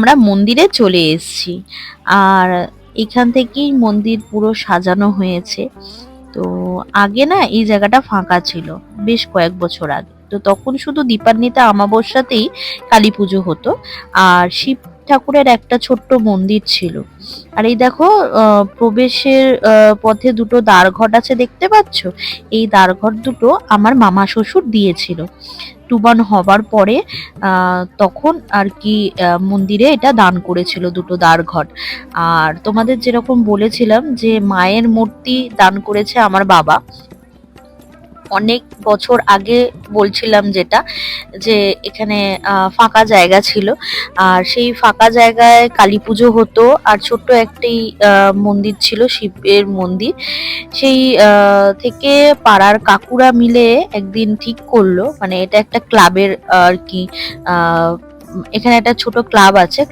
আমরা মন্দিরে চলে এসেছি। আর এখান থেকেই মন্দির পুরো সাজানো হয়েছে। তো আগে না এই জায়গাটা ফাঁকা ছিল, বেশ কয়েক বছর আগে। তো তখন শুধু দীপান্বিতা অমাবস্যাতেই কালী পুজো হতো। আর শিব ঠাকুরের একটা ছোট্ট মন্দির ছিল। আর এই দেখো, প্রবেশের পথে দুটো দ্বারঘট আছে, দেখতে পাচ্ছ? এই দ্বারঘট দুটো আমার মামা শ্বশুর দিয়েছিল টুবান হবার পরে। তখন আর কি মন্দিরে এটা দান করেছিল দুটো দ্বারঘট। আর তোমাদের যেরকম বলেছিলাম যে মায়ের মূর্তি দান করেছে আমার বাবা অনেক বছর আগে, বলছিলাম যেটা, যে এখানে ফাঁকা জায়গা ছিল। আর সেই ফাঁকা জায়গায় কালী পুজো হতো, আর ছোট্ট একটি মন্দির ছিল, শিবের মন্দির। সেই থেকে পাড়ার কাকুরা মিলে একদিন ঠিক করলো, মানে এটা একটা ক্লাবের আর কি, এখানে একটা ছোট ক্লাব আছে।